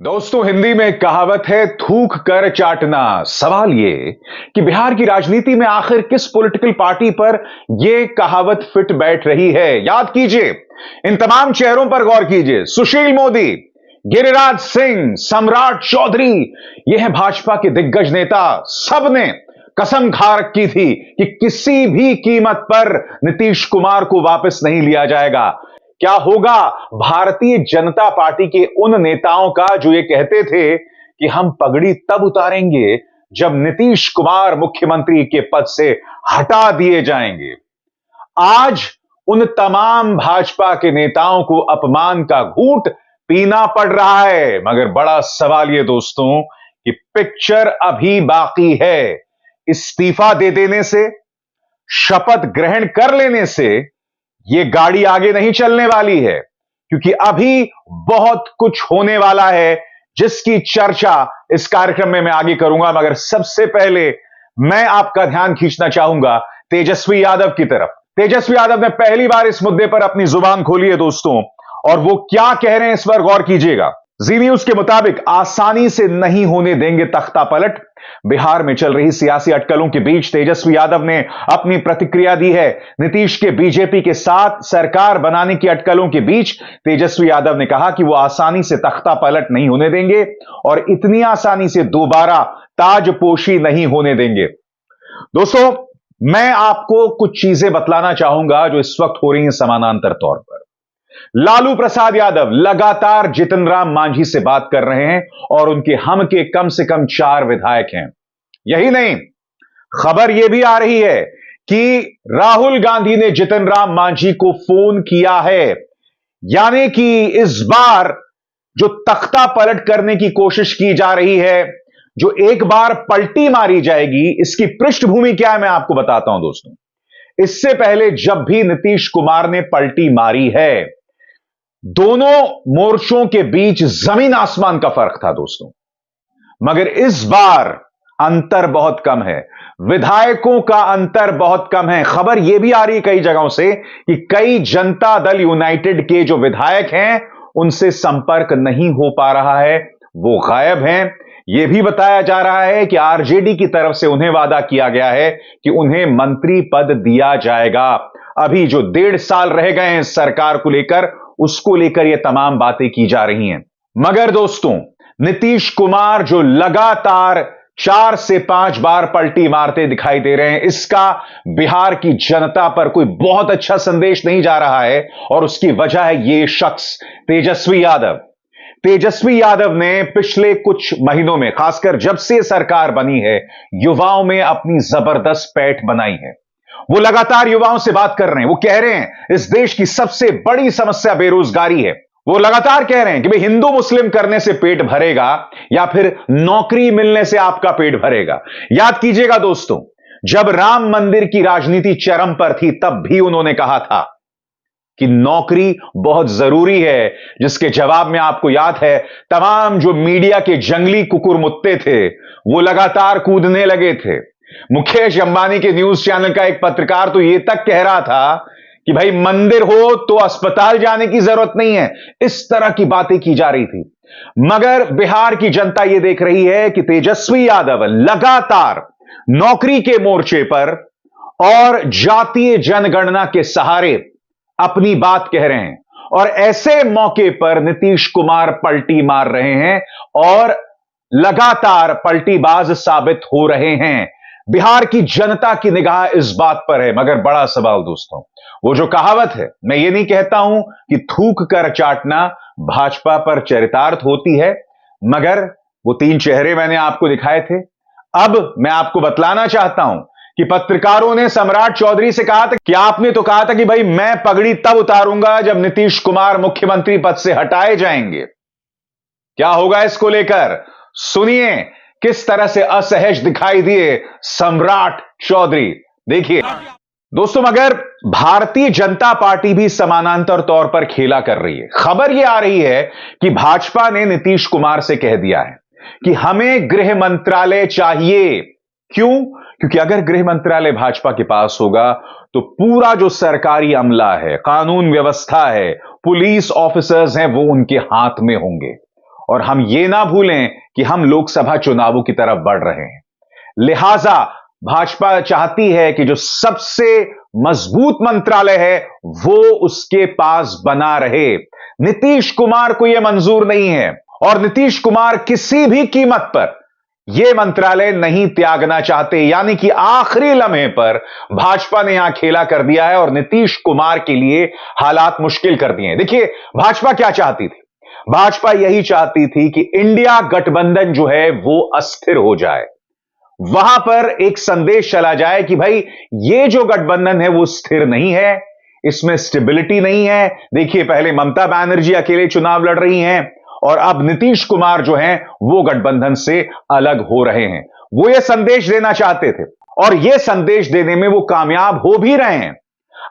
दोस्तों, हिंदी में एक कहावत है, थूक कर चाटना। सवाल ये कि बिहार की राजनीति में आखिर किस पॉलिटिकल पार्टी पर यह कहावत फिट बैठ रही है। याद कीजिए, इन तमाम चेहरों पर गौर कीजिए। सुशील मोदी, गिरिराज सिंह, सम्राट चौधरी, ये है भाजपा के दिग्गज नेता। सबने कसम खा रखी थी कि किसी भी कीमत पर नीतीश कुमार को वापस नहीं लिया जाएगा। क्या होगा भारतीय जनता पार्टी के उन नेताओं का जो ये कहते थे कि हम पगड़ी तब उतारेंगे जब नीतीश कुमार मुख्यमंत्री के पद से हटा दिए जाएंगे। आज उन तमाम भाजपा के नेताओं को अपमान का घूंट पीना पड़ रहा है। मगर बड़ा सवाल यह दोस्तों कि पिक्चर अभी बाकी है। इस्तीफा दे देने से, शपथ ग्रहण कर लेने से यह गाड़ी आगे नहीं चलने वाली है, क्योंकि अभी बहुत कुछ होने वाला है जिसकी चर्चा इस कार्यक्रम में मैं आगे करूंगा। मगर सबसे पहले मैं आपका ध्यान खींचना चाहूंगा तेजस्वी यादव की तरफ। तेजस्वी यादव ने पहली बार इस मुद्दे पर अपनी जुबान खोली है दोस्तों, और वो क्या कह रहे हैं इस पर गौर कीजिएगा। जी न्यूज के मुताबिक आसानी से नहीं होने देंगे तख्ता पलट। बिहार में चल रही सियासी अटकलों के बीच तेजस्वी यादव ने अपनी प्रतिक्रिया दी है। नीतीश के बीजेपी के साथ सरकार बनाने की अटकलों के बीच तेजस्वी यादव ने कहा कि वो आसानी से तख्ता पलट नहीं होने देंगे और इतनी आसानी से दोबारा ताजपोशी नहीं होने देंगे। दोस्तों, मैं आपको कुछ चीजें बतलाना चाहूंगा जो इस वक्त हो रही हैं समानांतर तौर पर। लालू प्रसाद यादव लगातार जितन राम मांझी से बात कर रहे हैं और उनके हम के कम से कम 4 विधायक हैं। यही नहीं, खबर यह भी आ रही है कि राहुल गांधी ने जितन राम मांझी को फोन किया है। यानी कि इस बार जो तख्ता पलट करने की कोशिश की जा रही है, जो एक बार पलटी मारी जाएगी, इसकी पृष्ठभूमि क्या है मैं आपको बताता हूं दोस्तों। इससे पहले जब भी नीतीश कुमार ने पलटी मारी है, दोनों मोर्चों के बीच जमीन आसमान का फर्क था दोस्तों। मगर इस बार अंतर बहुत कम है, विधायकों का अंतर बहुत कम है। खबर यह भी आ रही है कई जगहों से कि कई जनता दल यूनाइटेड के जो विधायक हैं उनसे संपर्क नहीं हो पा रहा है, वो गायब हैं। यह भी बताया जा रहा है कि आरजेडी की तरफ से उन्हें वादा किया गया है कि उन्हें मंत्री पद दिया जाएगा। अभी जो 1.5 साल रह गए हैं सरकार को लेकर, उसको लेकर यह तमाम बातें की जा रही हैं। मगर दोस्तों, नीतीश कुमार जो लगातार 4 से 5 बार पलटी मारते दिखाई दे रहे हैं, इसका बिहार की जनता पर कोई बहुत अच्छा संदेश नहीं जा रहा है। और उसकी वजह है यह शख्स तेजस्वी यादव। तेजस्वी यादव ने पिछले कुछ महीनों में, खासकर जब से सरकार बनी है, युवाओं में अपनी जबरदस्त पैठ बनाई है। वो लगातार युवाओं से बात कर रहे हैं। वो कह रहे हैं इस देश की सबसे बड़ी समस्या बेरोजगारी है। वो लगातार कह रहे हैं कि भाई हिंदू मुस्लिम करने से पेट भरेगा या फिर नौकरी मिलने से आपका पेट भरेगा। याद कीजिएगा दोस्तों, जब राम मंदिर की राजनीति चरम पर थी तब भी उन्होंने कहा था कि नौकरी बहुत जरूरी है, जिसके जवाब में आपको याद है तमाम जो मीडिया के जंगली कुकुर मुत्ते थे वो लगातार कूदने लगे थे। मुकेश अंबानी के न्यूज चैनल का एक पत्रकार तो यह तक कह रहा था कि भाई मंदिर हो तो अस्पताल जाने की जरूरत नहीं है। इस तरह की बातें की जा रही थी। मगर बिहार की जनता यह देख रही है कि तेजस्वी यादव लगातार नौकरी के मोर्चे पर और जातीय जनगणना के सहारे अपनी बात कह रहे हैं, और ऐसे मौके पर नीतीश कुमार पलटी मार रहे हैं और लगातार पलटीबाज साबित हो रहे हैं। बिहार की जनता की निगाह इस बात पर है। मगर बड़ा सवाल दोस्तों, वो जो कहावत है, मैं ये नहीं कहता हूं कि थूक कर चाटना भाजपा पर चरितार्थ होती है, मगर वो 3 चेहरे मैंने आपको दिखाए थे। अब मैं आपको बतलाना चाहता हूं कि पत्रकारों ने सम्राट चौधरी से कहा था कि आपने तो कहा था कि भाई मैं पगड़ी तब उतारूंगा जब नीतीश कुमार मुख्यमंत्री पद से हटाए जाएंगे। क्या होगा इसको लेकर, सुनिए किस तरह से असहज दिखाई दिए सम्राट चौधरी। देखिए दोस्तों, मगर भारतीय जनता पार्टी भी समानांतर तौर पर खेला कर रही है। खबर यह आ रही है कि भाजपा ने नीतीश कुमार से कह दिया है कि हमें गृह मंत्रालय चाहिए। क्यों? क्योंकि अगर गृह मंत्रालय भाजपा के पास होगा तो पूरा जो सरकारी अमला है, कानून व्यवस्था है, पुलिस ऑफिसर्स हैं, वो उनके हाथ में होंगे। और हम ये ना भूलें कि हम लोकसभा चुनावों की तरफ बढ़ रहे हैं। लिहाजा भाजपा चाहती है कि जो सबसे मजबूत मंत्रालय है वो उसके पास बना रहे। नीतीश कुमार को यह मंजूर नहीं है और नीतीश कुमार किसी भी कीमत पर यह मंत्रालय नहीं त्यागना चाहते, यानी कि आखिरी लम्हे पर भाजपा ने यहां खेला कर दिया है और नीतीश कुमार के लिए हालात मुश्किल कर दिए हैं। देखिए, भाजपा क्या चाहती थी? भाजपा यही चाहती थी कि इंडिया गठबंधन जो है वो अस्थिर हो जाए, वहां पर एक संदेश चला जाए कि भाई ये जो गठबंधन है वो स्थिर नहीं है, इसमें स्टेबिलिटी नहीं है। देखिए, पहले ममता बनर्जी अकेले चुनाव लड़ रही हैं और अब नीतीश कुमार जो हैं वो गठबंधन से अलग हो रहे हैं। वो ये संदेश देना चाहते थे और ये संदेश देने में वो कामयाब हो भी रहे हैं।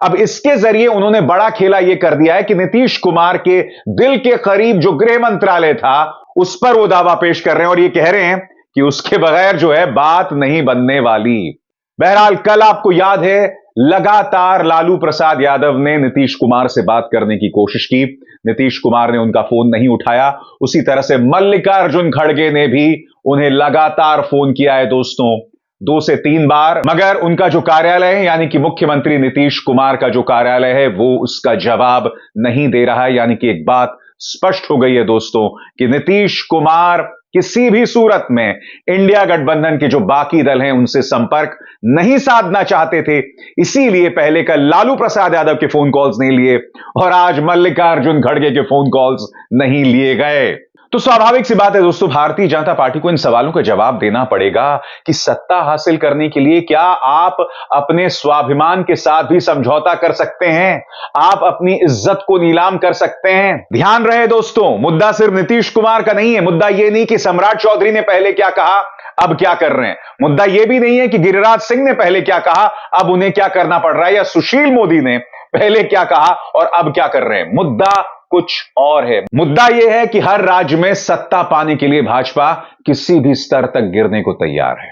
अब इसके जरिए उन्होंने बड़ा खेला यह कर दिया है कि नीतीश कुमार के दिल के करीब जो गृह मंत्रालय था उस पर वो दावा पेश कर रहे हैं और ये कह रहे हैं कि उसके बगैर जो है बात नहीं बनने वाली। बहरहाल, कल आपको याद है लगातार लालू प्रसाद यादव ने नीतीश कुमार से बात करने की कोशिश की, नीतीश कुमार ने उनका फोन नहीं उठाया। उसी तरह से मल्लिकार्जुन खड़गे ने भी उन्हें लगातार फोन किया है दोस्तों, 2 से 3 बार, मगर उनका जो कार्यालय है यानी कि मुख्यमंत्री नीतीश कुमार का जो कार्यालय है वो उसका जवाब नहीं दे रहा है। यानी कि एक बात स्पष्ट हो गई है दोस्तों कि नीतीश कुमार किसी भी सूरत में इंडिया गठबंधन के जो बाकी दल हैं उनसे संपर्क नहीं साधना चाहते थे। इसीलिए पहले कल लालू प्रसाद यादव के फोन कॉल्स नहीं लिए और आज मल्लिकार्जुन खड़गे के फोन कॉल्स नहीं लिए गए। तो स्वाभाविक सी बात है दोस्तों, भारतीय जनता पार्टी को इन सवालों का जवाब देना पड़ेगा कि सत्ता हासिल करने के लिए क्या आप अपने स्वाभिमान के साथ भी समझौता कर सकते हैं? आप अपनी इज्जत को नीलाम कर सकते हैं? ध्यान रहे दोस्तों, मुद्दा सिर्फ नीतीश कुमार का नहीं है। मुद्दा यह नहीं कि सम्राट चौधरी ने पहले क्या कहा, अब क्या कर रहे हैं। मुद्दा यह भी नहीं है कि गिरिराज सिंह ने पहले क्या कहा, अब उन्हें क्या करना पड़ रहा है, या सुशील मोदी ने पहले क्या कहा और अब क्या कर रहे हैं। मुद्दा कुछ और है। मुद्दा यह है कि हर राज्य में सत्ता पाने के लिए भाजपा किसी भी स्तर तक गिरने को तैयार है।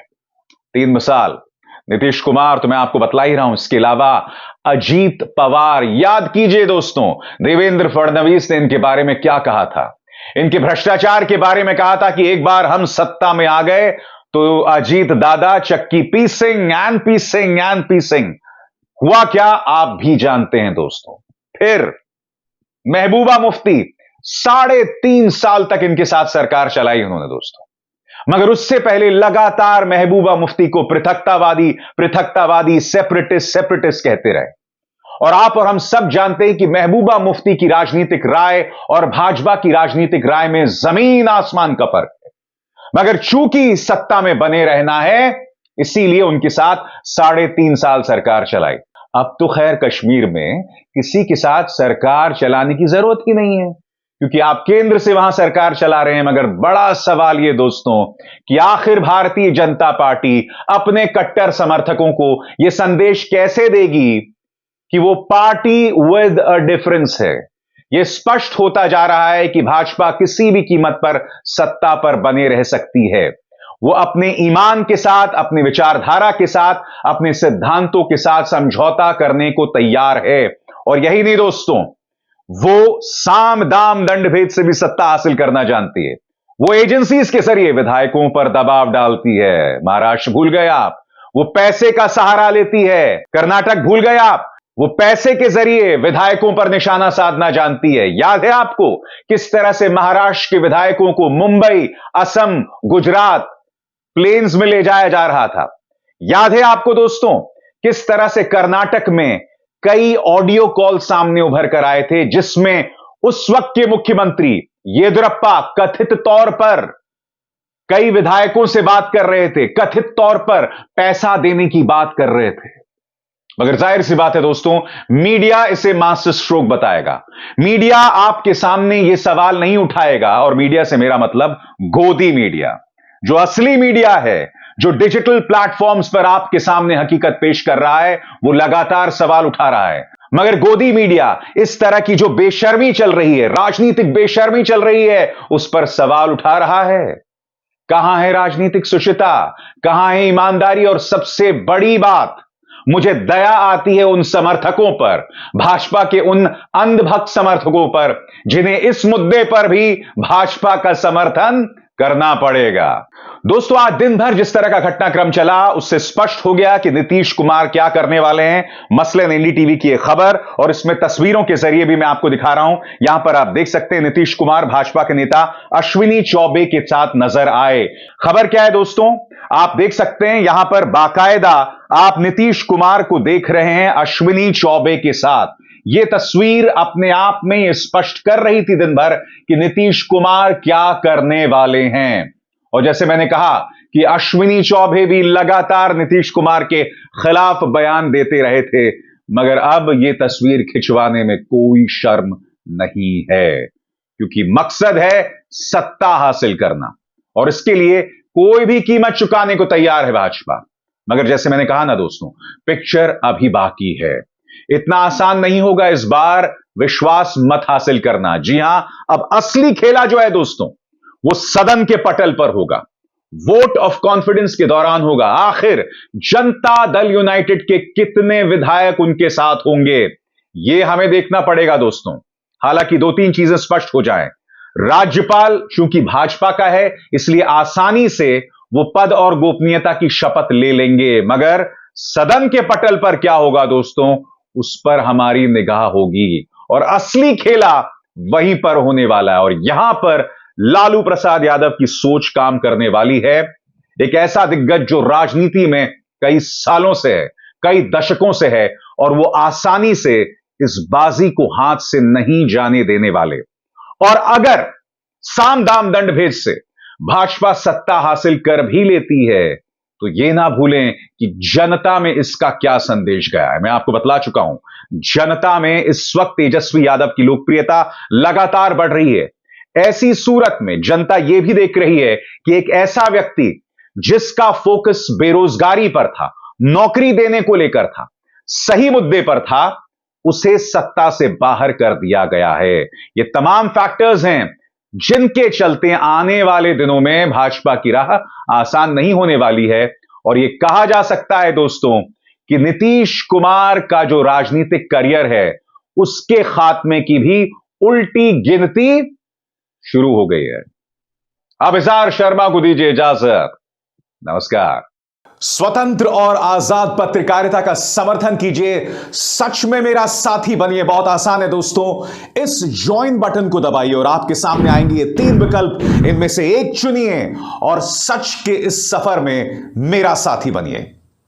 3 मिसाल, नीतीश कुमार तो मैं आपको बतला ही रहा हूं, इसके अलावा अजीत पवार। याद कीजिए दोस्तों, देवेंद्र फडणवीस ने इनके बारे में क्या कहा था। इनके भ्रष्टाचार के बारे में कहा था कि एक बार हम सत्ता में आ गए तो अजीत दादा चक्की पीसिंग एंड पीसिंग एंड पीसिंग। हुआ क्या आप भी जानते हैं दोस्तों। फिर महबूबा मुफ्ती, 3.5 साल तक इनके साथ सरकार चलाई उन्होंने दोस्तों, मगर उससे पहले लगातार महबूबा मुफ्ती को पृथकतावादी पृथकतावादी सेपरेटिस्ट कहते रहे। और आप और हम सब जानते हैं कि महबूबा मुफ्ती की राजनीतिक राय और भाजपा की राजनीतिक राय में जमीन आसमान का फर्क है। मगर चूंकि सत्ता में बने रहना है, इसीलिए उनके साथ 3.5 साल सरकार चलाई। अब तो खैर कश्मीर में किसी के साथ सरकार चलाने की जरूरत ही नहीं है, क्योंकि आप केंद्र से वहां सरकार चला रहे हैं। मगर बड़ा सवाल यह दोस्तों कि आखिर भारतीय जनता पार्टी अपने कट्टर समर्थकों को यह संदेश कैसे देगी कि वो पार्टी विद अ डिफरेंस है। यह स्पष्ट होता जा रहा है कि भाजपा किसी भी कीमत पर सत्ता पर बने रह सकती है। वो अपने ईमान के साथ, अपनी विचारधारा के साथ, अपने सिद्धांतों के साथ समझौता करने को तैयार है। और यही नहीं दोस्तों, वो साम दाम दंड भेद से भी सत्ता हासिल करना जानती है। वो एजेंसीज के जरिए विधायकों पर दबाव डालती है। महाराष्ट्र भूल गए आप, वो पैसे का सहारा लेती है। कर्नाटक भूल गए आप, वो पैसे के जरिए विधायकों पर निशाना साधना जानती है। याद है आपको किस तरह से महाराष्ट्र के विधायकों को मुंबई, असम, गुजरात प्लेन्स में ले जाया जा रहा था। याद है आपको दोस्तों किस तरह से कर्नाटक में कई ऑडियो कॉल सामने उभर कर आए थे, जिसमें उस वक्त के मुख्यमंत्री येदियुरप्पा कथित तौर पर कई विधायकों से बात कर रहे थे, कथित तौर पर पैसा देने की बात कर रहे थे। मगर जाहिर सी बात है दोस्तों, मीडिया इसे मास्टर स्ट्रोक बताएगा। मीडिया आपके सामने यह सवाल नहीं उठाएगा, और मीडिया से मेरा मतलब गोदी मीडिया, जो असली मीडिया है, जो डिजिटल प्लेटफॉर्म्स पर आपके सामने हकीकत पेश कर रहा है, वो लगातार सवाल उठा रहा है। मगर गोदी मीडिया इस तरह की जो बेशर्मी चल रही है, राजनीतिक बेशर्मी चल रही है, उस पर सवाल उठा रहा है। कहां है राजनीतिक सुचिता, कहां है ईमानदारी, और सबसे बड़ी बात, मुझे दया आती है उन समर्थकों पर, भाजपा के उन अंधभक्त समर्थकों पर, जिन्हें इस मुद्दे पर भी भाजपा का समर्थन करना पड़ेगा। दोस्तों, आज दिन भर जिस तरह का घटनाक्रम चला, उससे स्पष्ट हो गया कि नीतीश कुमार क्या करने वाले हैं। मसलन एनडीटीवी की एक खबर, और इसमें तस्वीरों के जरिए भी मैं आपको दिखा रहा हूं। यहां पर आप देख सकते हैं नीतीश कुमार भाजपा के नेता अश्विनी चौबे के साथ नजर आए। खबर क्या है दोस्तों, आप देख सकते हैं यहां पर बाकायदा आप नीतीश कुमार को देख रहे हैं अश्विनी चौबे के साथ। यह तस्वीर अपने आप में यह स्पष्ट कर रही थी दिन भर कि नीतीश कुमार क्या करने वाले हैं। और जैसे मैंने कहा कि अश्विनी चौबे भी लगातार नीतीश कुमार के खिलाफ बयान देते रहे थे, मगर अब यह तस्वीर खिंचवाने में कोई शर्म नहीं है, क्योंकि मकसद है सत्ता हासिल करना, और इसके लिए कोई भी कीमत चुकाने को तैयार है भाजपा। मगर जैसे मैंने कहा ना दोस्तों, पिक्चर अभी बाकी है। इतना आसान नहीं होगा इस बार विश्वास मत हासिल करना। जी हां, अब असली खेला जो है दोस्तों, वो सदन के पटल पर होगा, वोट ऑफ कॉन्फिडेंस के दौरान होगा। आखिर जनता दल यूनाइटेड के कितने विधायक उनके साथ होंगे, यह हमें देखना पड़ेगा दोस्तों। हालांकि दो तीन चीजें स्पष्ट हो जाएं। राज्यपाल चूंकि भाजपा का है, इसलिए आसानी से वो पद और गोपनीयता की शपथ ले लेंगे, मगर सदन के पटल पर क्या होगा दोस्तों, उस पर हमारी निगाह होगी, और असली खेला वहीं पर होने वाला है। और यहां पर लालू प्रसाद यादव की सोच काम करने वाली है। एक ऐसा दिग्गज जो राजनीति में कई सालों से है, कई दशकों से है, और वो आसानी से इस बाजी को हाथ से नहीं जाने देने वाले। और अगर साम दाम दंड भेद से भाजपा सत्ता हासिल कर भी लेती है, तो यह ना भूलें कि जनता में इसका क्या संदेश गया है। मैं आपको बतला चुका हूं, जनता में इस वक्त तेजस्वी यादव की लोकप्रियता लगातार बढ़ रही है। ऐसी सूरत में जनता यह भी देख रही है कि एक ऐसा व्यक्ति जिसका फोकस बेरोजगारी पर था, नौकरी देने को लेकर था, सही मुद्दे पर था, उसे सत्ता से बाहर कर दिया गया है। ये तमाम फैक्टर्स हैं जिनके चलते आने वाले दिनों में भाजपा की राह आसान नहीं होने वाली है। और यह कहा जा सकता है दोस्तों कि नीतीश कुमार का जो राजनीतिक करियर है, उसके खात्मे की भी उल्टी गिनती शुरू हो गई है। अब इज़हार शर्मा को दीजिए इजाजत। नमस्कार। स्वतंत्र और आजाद पत्रकारिता का समर्थन कीजिए, सच में मेरा साथी बनिए। बहुत आसान है दोस्तों, इस ज्वाइन बटन को दबाइए और आपके सामने आएंगे ये तीन विकल्प, इनमें से एक चुनिए और सच के इस सफर में मेरा साथी बनिए।